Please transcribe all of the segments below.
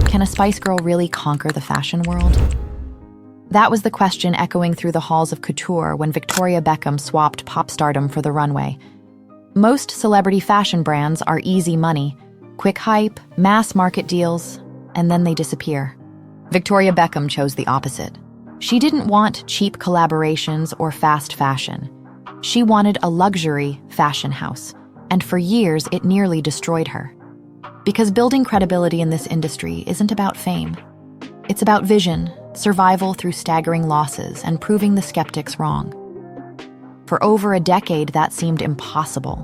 Can a Spice Girl really conquer the fashion world? That was the question echoing through the halls of couture when Victoria Beckham swapped pop stardom for the runway. Most celebrity fashion brands are easy money, quick hype, mass market deals, and then they disappear. Victoria Beckham chose the opposite. She didn't want cheap collaborations or fast fashion. She wanted a luxury fashion house, and for years it nearly destroyed her. Because building credibility in this industry isn't about fame. It's about vision, survival through staggering losses, and proving the skeptics wrong. For over a decade, that seemed impossible.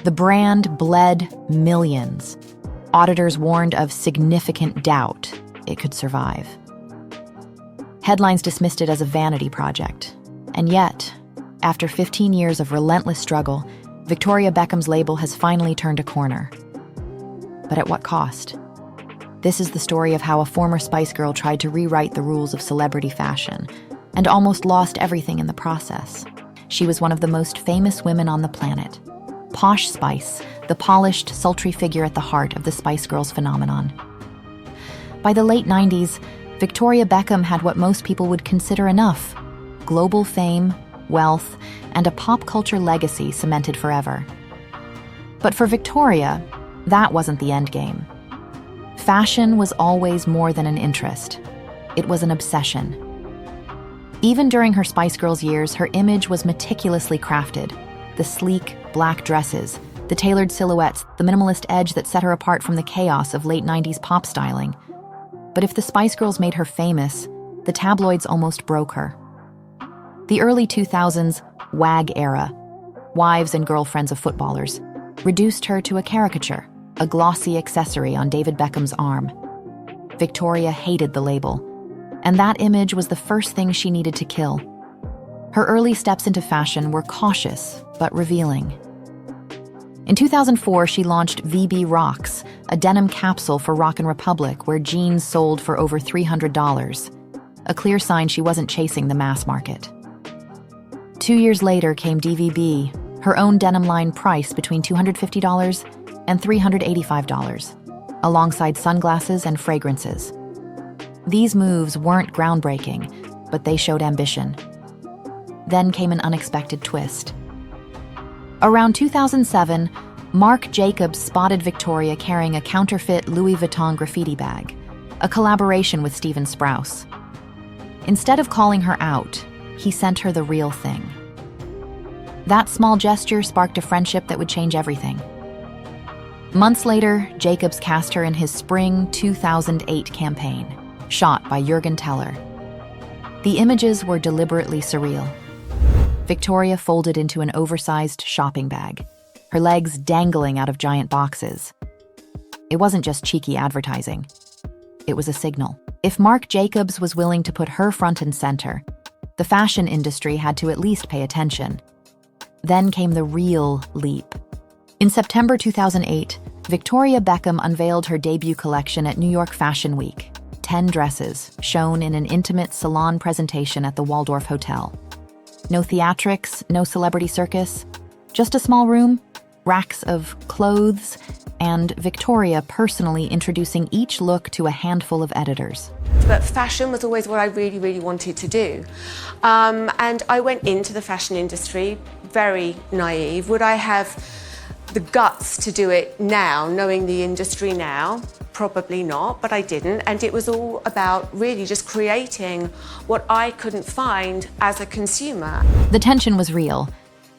The brand bled millions. Auditors warned of significant doubt it could survive. Headlines dismissed it as a vanity project. And yet, after 15 years of relentless struggle, Victoria Beckham's label has finally turned a corner. But at what cost? This is the story of how a former Spice Girl tried to rewrite the rules of celebrity fashion and almost lost everything in the process. She was one of the most famous women on the planet. Posh Spice, the polished, sultry figure at the heart of the Spice Girls phenomenon. By the late 90s, Victoria Beckham had what most people would consider enough: global fame, wealth, and a pop culture legacy cemented forever. But for Victoria, that wasn't the end game. Fashion was always more than an interest. It was an obsession. Even during her Spice Girls years, her image was meticulously crafted. The sleek, black dresses, the tailored silhouettes, the minimalist edge that set her apart from the chaos of late 90s pop styling. But if the Spice Girls made her famous, the tabloids almost broke her. The early 2000s WAG era, wives and girlfriends of footballers, reduced her to a caricature, a glossy accessory on David Beckham's arm. Victoria hated the label, and that image was the first thing she needed to kill. Her early steps into fashion were cautious, but revealing. In 2004, she launched VB Rocks, a denim capsule for Rock & Republic where jeans sold for over $300, a clear sign she wasn't chasing the mass market. 2 years later came DVB, her own denim line priced between $250 and $385, alongside sunglasses and fragrances. These moves weren't groundbreaking, but they showed ambition. Then came an unexpected twist. Around 2007, Marc Jacobs spotted Victoria carrying a counterfeit Louis Vuitton graffiti bag, a collaboration with Steven Sprouse. Instead of calling her out, he sent her the real thing. That small gesture sparked a friendship that would change everything. Months later, Jacobs cast her in his spring 2008 campaign, shot by Jürgen Teller. The images were deliberately surreal. Victoria folded into an oversized shopping bag, her legs dangling out of giant boxes. It wasn't just cheeky advertising. It was a signal. If Marc Jacobs was willing to put her front and center, the fashion industry had to at least pay attention. Then came the real leap. In September 2008, Victoria Beckham unveiled her debut collection at New York Fashion Week, 10 dresses, shown in an intimate salon presentation at the Waldorf Hotel. No theatrics, no celebrity circus, just a small room, racks of clothes, and Victoria personally introducing each look to a handful of editors. But fashion was always what I really, really wanted to do. And I went into the fashion industry very naive. Would I have the guts to do it now, knowing the industry now? Probably not, but I didn't. And it was all about really just creating what I couldn't find as a consumer. The tension was real.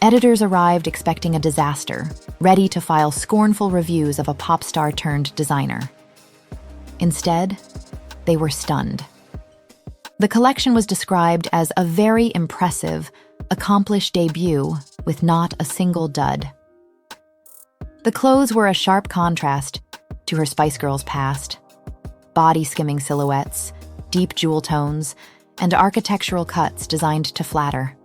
Editors arrived expecting a disaster, ready to file scornful reviews of a pop star turned designer. Instead, they were stunned. The collection was described as a very impressive, accomplished debut with not a single dud. The clothes were a sharp contrast to her Spice Girls past. Body-skimming silhouettes, deep jewel tones, and architectural cuts designed to flatter.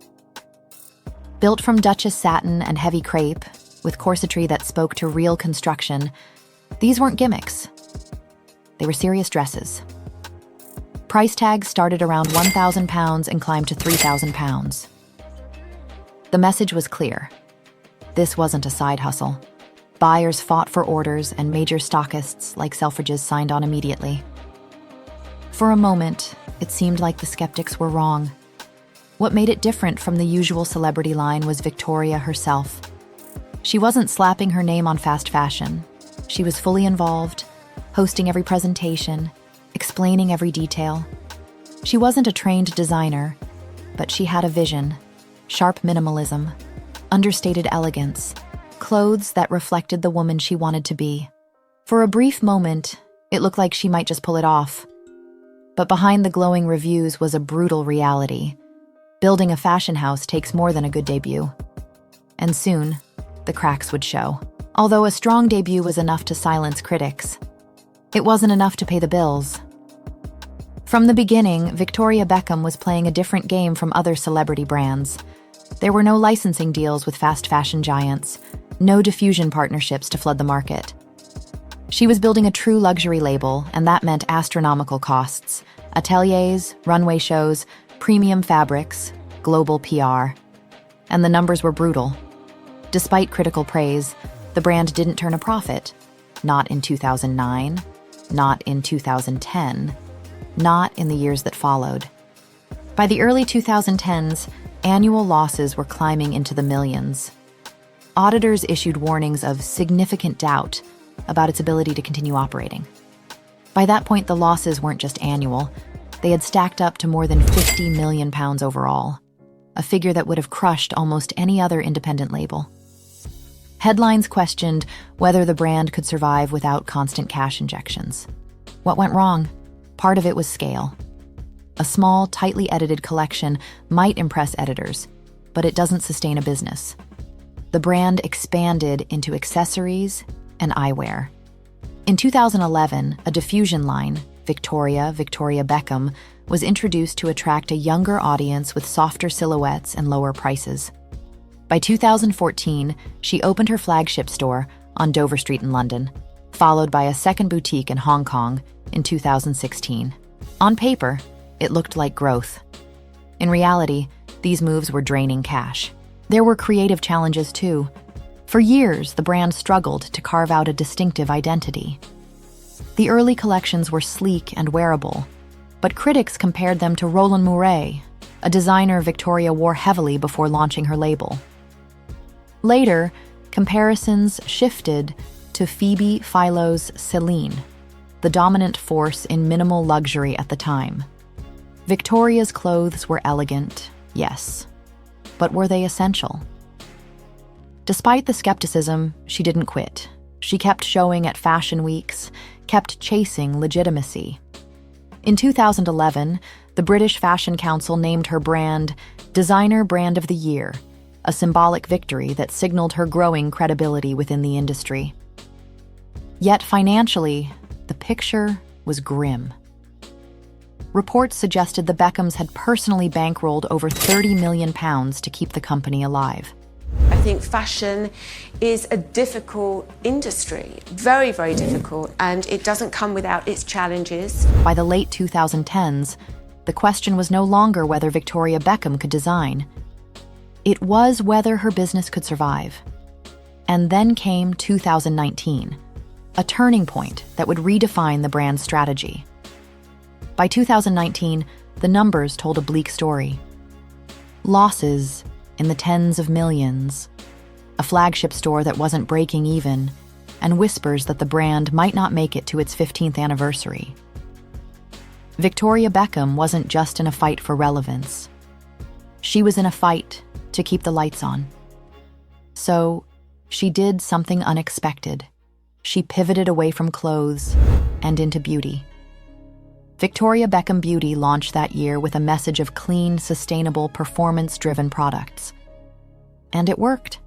Built from Duchess satin and heavy crepe, with corsetry that spoke to real construction, these weren't gimmicks. They were serious dresses. Price tags started around £1,000 and climbed to £3,000. The message was clear. This wasn't a side hustle. Buyers fought for orders, and major stockists like Selfridges signed on immediately. For a moment, it seemed like the skeptics were wrong. What made it different from the usual celebrity line was Victoria herself. She wasn't slapping her name on fast fashion. She was fully involved, hosting every presentation, explaining every detail. She wasn't a trained designer, but she had a vision, sharp minimalism, understated elegance, clothes that reflected the woman she wanted to be. For a brief moment, it looked like she might just pull it off. But behind the glowing reviews was a brutal reality. Building a fashion house takes more than a good debut. And soon, the cracks would show. Although a strong debut was enough to silence critics, it wasn't enough to pay the bills. From the beginning, Victoria Beckham was playing a different game from other celebrity brands. There were no licensing deals with fast fashion giants, no diffusion partnerships to flood the market. She was building a true luxury label, and that meant astronomical costs: ateliers, runway shows, premium fabrics, global PR. And the numbers were brutal. Despite critical praise, the brand didn't turn a profit. Not in 2009, not in 2010, not in the years that followed. By the early 2010s, annual losses were climbing into the millions. Auditors issued warnings of significant doubt about its ability to continue operating. By that point, the losses weren't just annual. They had stacked up to more than £50 million overall, a figure that would have crushed almost any other independent label. Headlines questioned whether the brand could survive without constant cash injections. What went wrong? Part of it was scale. A small, tightly edited collection might impress editors, but it doesn't sustain a business. The brand expanded into accessories and eyewear. In 2011, a diffusion line, Victoria Beckham, was introduced to attract a younger audience with softer silhouettes and lower prices. By 2014, she opened her flagship store on Dover Street in London, followed by a second boutique in Hong Kong in 2016. On paper, it looked like growth. In reality, these moves were draining cash. There were creative challenges too. For years, the brand struggled to carve out a distinctive identity. The early collections were sleek and wearable, but critics compared them to Roland Mouret, a designer Victoria wore heavily before launching her label. Later, comparisons shifted to Phoebe Philo's Celine, the dominant force in minimal luxury at the time. Victoria's clothes were elegant, yes, but were they essential? Despite the skepticism, she didn't quit. She kept showing at fashion weeks, kept chasing legitimacy. In 2011, the British Fashion Council named her brand Designer Brand of the Year, a symbolic victory that signaled her growing credibility within the industry. Yet financially, the picture was grim. Reports suggested the Beckhams had personally bankrolled over £30 million to keep the company alive. I think fashion is a difficult industry, very, very difficult, and it doesn't come without its challenges. By the late 2010s, the question was no longer whether Victoria Beckham could design. It was whether her business could survive. And then came 2019, a turning point that would redefine the brand's strategy. By 2019, the numbers told a bleak story. Losses in the tens of millions, a flagship store that wasn't breaking even, and whispers that the brand might not make it to its 15th anniversary. Victoria Beckham wasn't just in a fight for relevance. She was in a fight to keep the lights on. So, she did something unexpected. She pivoted away from clothes and into beauty. Victoria Beckham Beauty launched that year with a message of clean, sustainable, performance-driven products. And it worked.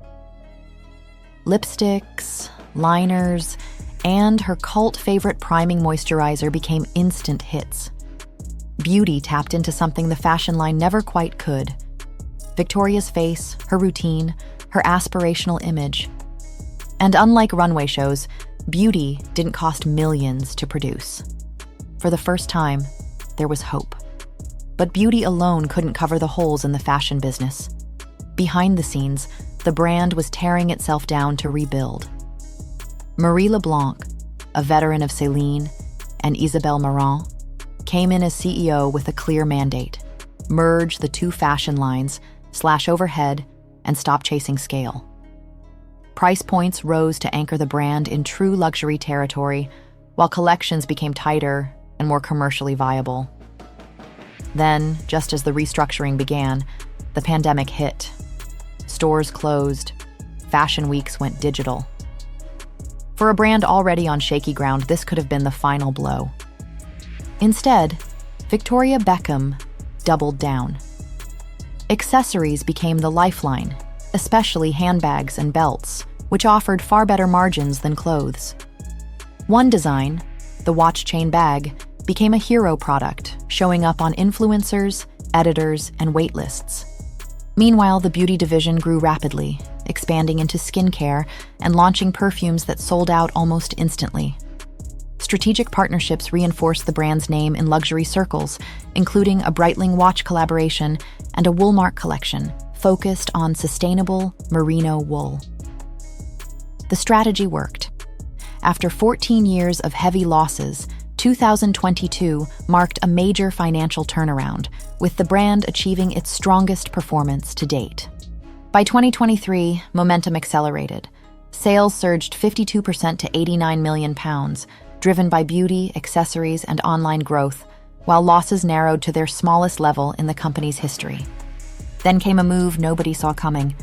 Lipsticks, liners, and her cult favorite priming moisturizer became instant hits. Beauty tapped into something the fashion line never quite could. Victoria's face, her routine, her aspirational image. And unlike runway shows, beauty didn't cost millions to produce. For the first time, there was hope. But beauty alone couldn't cover the holes in the fashion business. Behind the scenes, the brand was tearing itself down to rebuild. Marie Leblanc, a veteran of Celine, and Isabelle Marant, came in as CEO with a clear mandate: merge the two fashion lines, slash overhead, and stop chasing scale. Price points rose to anchor the brand in true luxury territory, while collections became tighter and more commercially viable. Then, just as the restructuring began, the pandemic hit. Stores closed. Fashion weeks went digital. For a brand already on shaky ground, this could have been the final blow. Instead, Victoria Beckham doubled down. Accessories became the lifeline, especially handbags and belts, which offered far better margins than clothes. One design, the watch chain bag, became a hero product, showing up on influencers, editors, and waitlists. Meanwhile, the beauty division grew rapidly, expanding into skincare and launching perfumes that sold out almost instantly. Strategic partnerships reinforced the brand's name in luxury circles, including a Breitling watch collaboration and a Woolmark collection focused on sustainable merino wool. The strategy worked. After 14 years of heavy losses, 2022 marked a major financial turnaround, with the brand achieving its strongest performance to date. By 2023, momentum accelerated. Sales surged 52% to £89 million, driven by beauty, accessories, and online growth, while losses narrowed to their smallest level in the company's history. Then came a move nobody saw coming.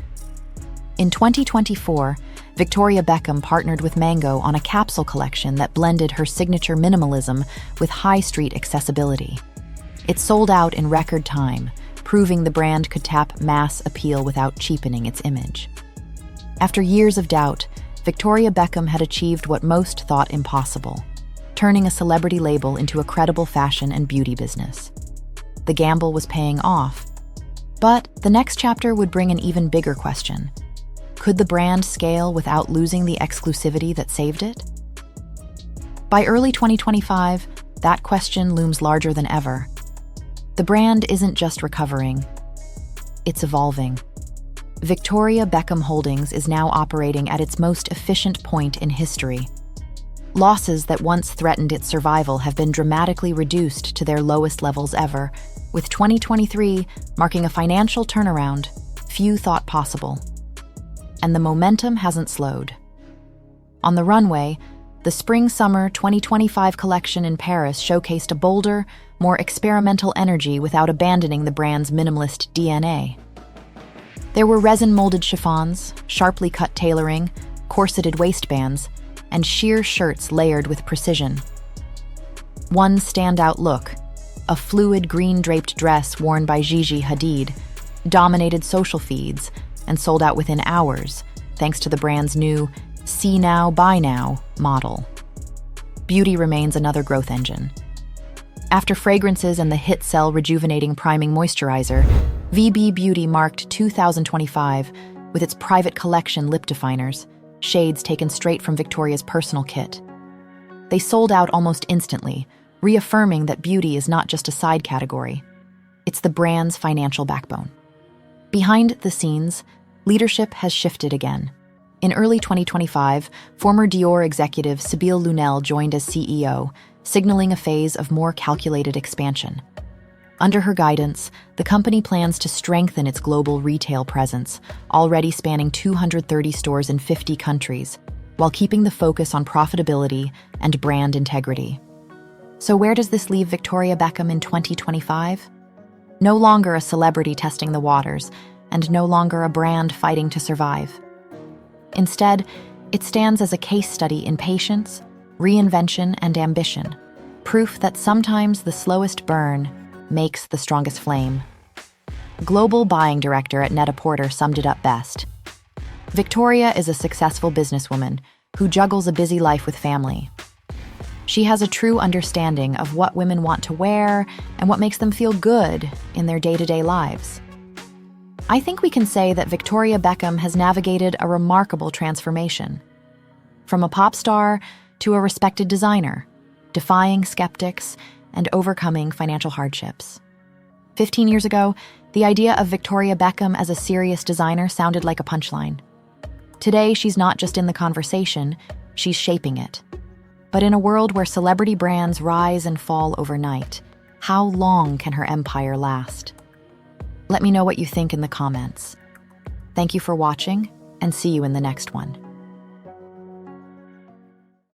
In 2024, Victoria Beckham partnered with Mango on a capsule collection that blended her signature minimalism with high street accessibility. It sold out in record time, proving the brand could tap mass appeal without cheapening its image. After years of doubt, Victoria Beckham had achieved what most thought impossible: turning a celebrity label into a credible fashion and beauty business. The gamble was paying off. But the next chapter would bring an even bigger question. Could the brand scale without losing the exclusivity that saved it? By early 2025, that question looms larger than ever. The brand isn't just recovering, it's evolving. Victoria Beckham Holdings is now operating at its most efficient point in history. Losses that once threatened its survival have been dramatically reduced to their lowest levels ever, with 2023 marking a financial turnaround few thought possible. And the momentum hasn't slowed. On the runway, the Spring-Summer 2025 collection in Paris showcased a bolder, more experimental energy without abandoning the brand's minimalist DNA. There were resin-molded chiffons, sharply cut tailoring, corseted waistbands, and sheer shirts layered with precision. One standout look, a fluid green-draped dress worn by Gigi Hadid, dominated social feeds and sold out within hours, thanks to the brand's new "see now, buy now" model. Beauty remains another growth engine. After fragrances and the hit Cell Rejuvenating Priming Moisturizer, VB Beauty marked 2025 with its private collection lip definers, shades taken straight from Victoria's personal kit. They sold out almost instantly, reaffirming that beauty is not just a side category. It's the brand's financial backbone. Behind the scenes, leadership has shifted again. In early 2025, former Dior executive Sybille Lunel joined as CEO, signaling a phase of more calculated expansion. Under her guidance, the company plans to strengthen its global retail presence, already spanning 230 stores in 50 countries, while keeping the focus on profitability and brand integrity. So where does this leave Victoria Beckham in 2025? No longer a celebrity testing the waters, and no longer a brand fighting to survive. Instead, it stands as a case study in patience, reinvention, and ambition, proof that sometimes the slowest burn makes the strongest flame. Global buying director at Net-a-Porter summed it up best. Victoria is a successful businesswoman who juggles a busy life with family. She has a true understanding of what women want to wear and what makes them feel good in their day-to-day lives. I think we can say that Victoria Beckham has navigated a remarkable transformation. From a pop star to a respected designer, defying skeptics and overcoming financial hardships. 15 years ago, the idea of Victoria Beckham as a serious designer sounded like a punchline. Today, she's not just in the conversation, she's shaping it. But in a world where celebrity brands rise and fall overnight, How long can her empire last? Let me know what you think in the comments. Thank you for watching, and see you in the next one.